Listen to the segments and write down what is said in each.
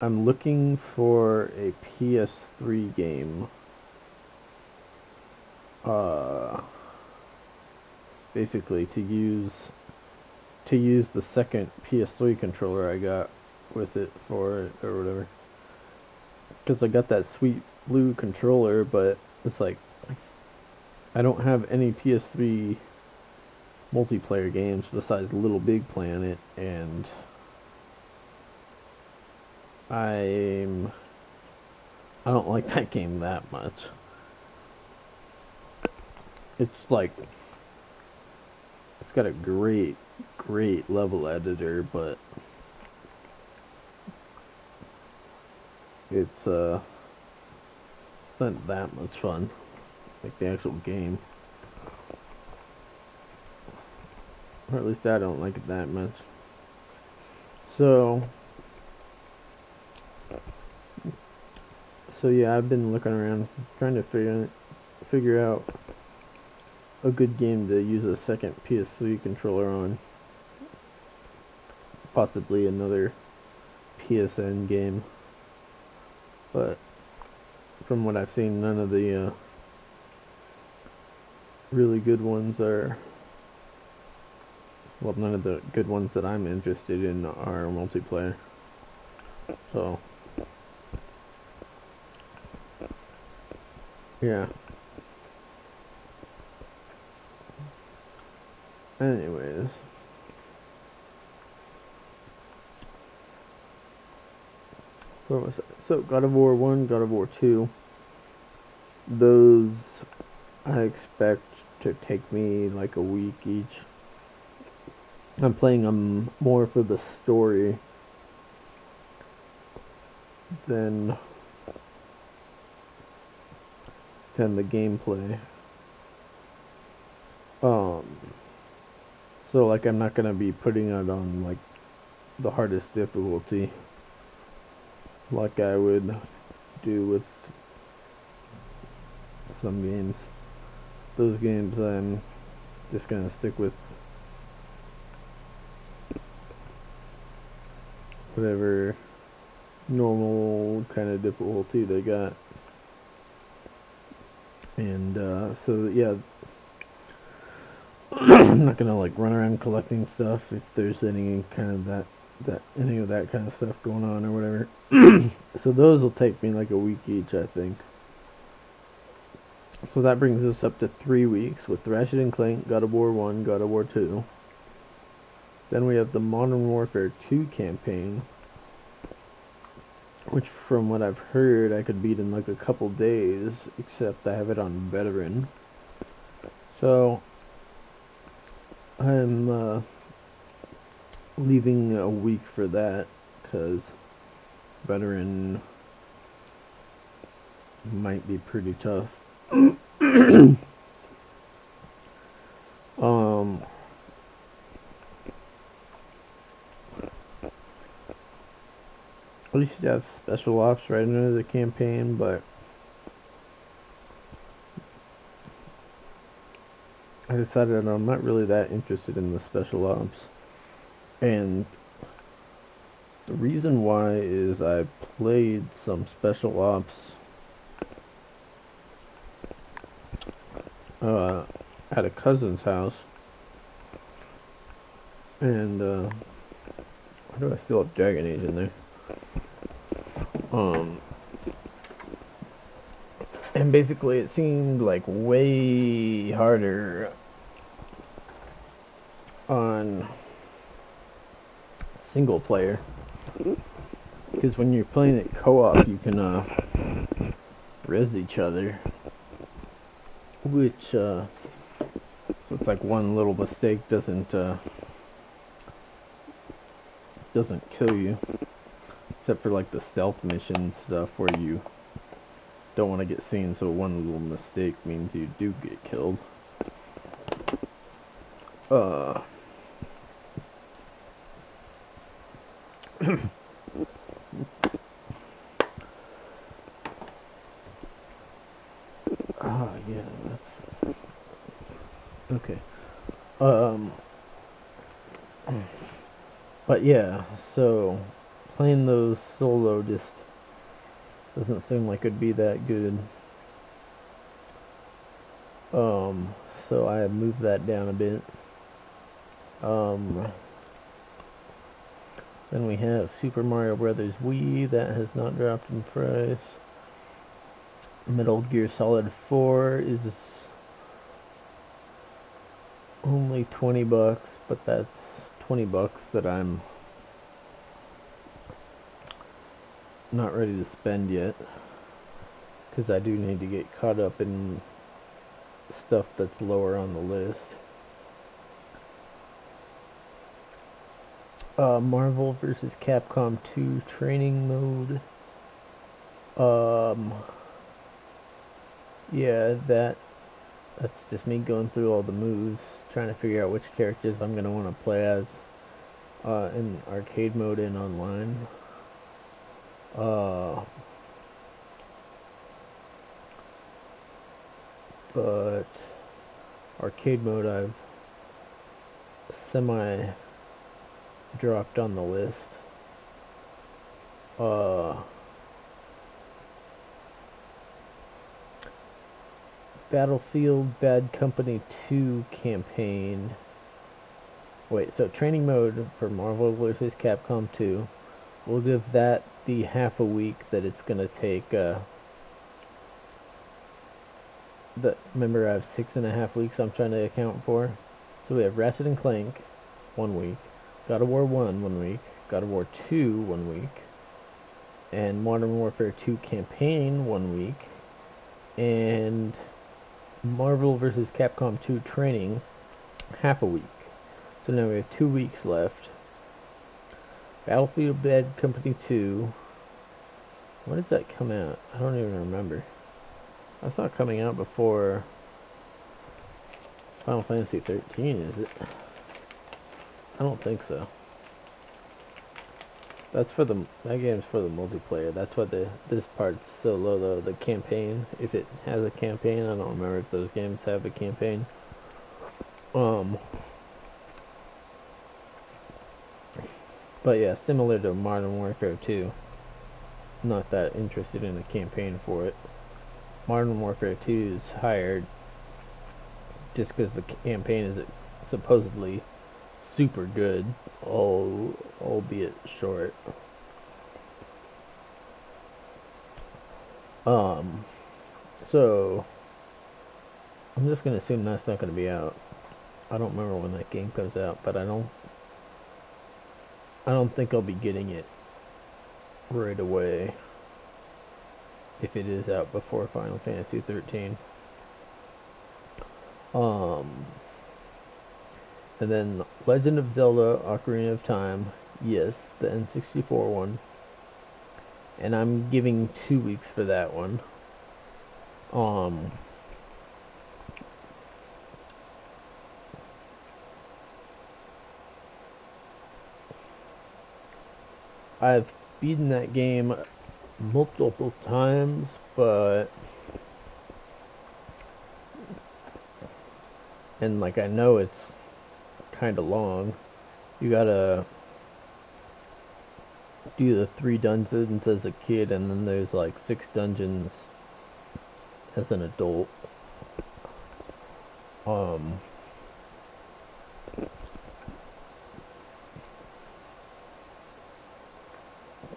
I'm looking for a PS3 game. Basically to use the second PS3 controller I got with it for it or whatever. Because I got that sweet blue controller, but it's like I don't have any PS3 multiplayer games besides Little Big Planet, and I don't like that game that much. It's like it's got a great level editor, but it's not that much fun, like the actual game. Or at least I don't like it that much. So yeah, I've been looking around trying to figure out a good game to use a second PS3 controller on. Possibly another PSN game. But from what I've seen, none of the really good ones are... Well, none of the good ones that I'm interested in are multiplayer. So... yeah. Anyways. Where was that? So, God of War 1, God of War 2. Those I expect to take me like a week each. I'm playing them more for the story than the gameplay. So like I'm not gonna be putting it on like the hardest difficulty like I would do with some games. Those games I'm just gonna stick with whatever normal kind of difficulty they got. And so yeah, I'm not gonna like run around collecting stuff if there's any kind of any of that kind of stuff going on or whatever. So those will take me like a week each, I think. So that brings us up to 3 weeks with Ratchet and Clank, God of War 1, God of War 2. Then we have the Modern Warfare 2 campaign, which from what I've heard I could beat in like a couple days, except I have it on veteran. So I'm leaving a week for that because veteran might be pretty tough. At least you have special ops right under the campaign, but I decided I'm not really that interested in the special ops. And the reason why is I played some special ops at a cousin's house, and why do I still have Dragon Age in there? And basically it seemed like way harder on single player, because when you're playing it co-op you can res each other, which so it's like one little mistake doesn't kill you, except for like the stealth mission stuff where you don't want to get seen, so one little mistake means you do get killed. Yeah, that's okay. But yeah, so playing those solo just doesn't seem like it'd be that good. So I have moved that down a bit. Then we have Super Mario Brothers Wii, that has not dropped in price. Metal Gear Solid 4 is only 20 bucks, but that's 20 bucks that I'm not ready to spend yet, because I do need to get caught up in stuff that's lower on the list. Marvel vs. Capcom 2 Training Mode. Yeah, that's just me going through all the moves, trying to figure out which characters I'm gonna want to play as in arcade mode and online. But arcade mode I've semi dropped on the list. Battlefield Bad Company 2 campaign. Wait, so training mode for Marvel vs. Capcom 2. We'll give that the half a week that it's gonna take. Remember, I have 6.5 weeks I'm trying to account for. So we have Ratchet and Clank 1 week, God of War 1 week, God of War 2 1 week, and Modern Warfare 2 campaign 1 week, and Marvel vs. Capcom 2 training half a week. So now we have 2 weeks left. Battlefield Bad Company 2. When does that come out? I don't even remember. That's not coming out before Final Fantasy XIII, is it? I don't think so. That game's for the multiplayer. That's why this part's so low though. The campaign, if it has a campaign, I don't remember if those games have a campaign. But yeah, similar to Modern Warfare 2. Not that interested in a campaign for it. Modern Warfare 2 is higher just because the campaign is supposedly super good, albeit short. So I'm just gonna assume that's not gonna be out. I don't remember when that game comes out, but I don't think I'll be getting it right away if it is out before Final Fantasy XIII. And then Legend of Zelda Ocarina of Time, yes, the N64 one. And I'm giving 2 weeks for that one. I've beaten that game multiple times, but like I know it's kind of long. You gotta do the 3 dungeons as a kid, and then there's like 6 dungeons as an adult.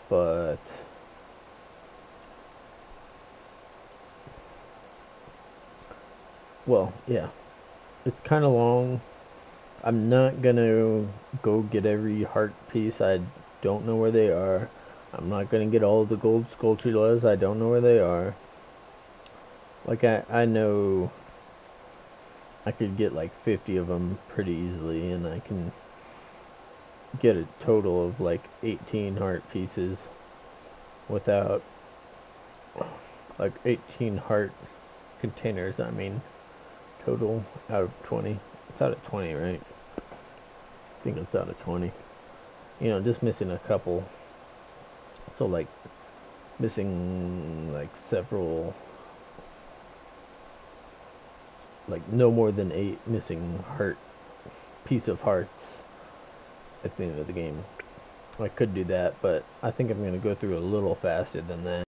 But well, yeah, it's kind of long. I'm not gonna go get every heart piece. I don't know where they are. I'm not gonna get all of the gold sculptures. I don't know where they are. Like I know I could get like 50 of them pretty easily, and I can get a total of like 18 heart pieces without, like 18 heart containers, I mean, total out of 20. It's out of 20, right? I think it's out of 20. You know, just missing a couple. So like missing like several, like no more than 8 missing piece of hearts at the end of the game. I could do that, but I think I'm going to go through a little faster than that.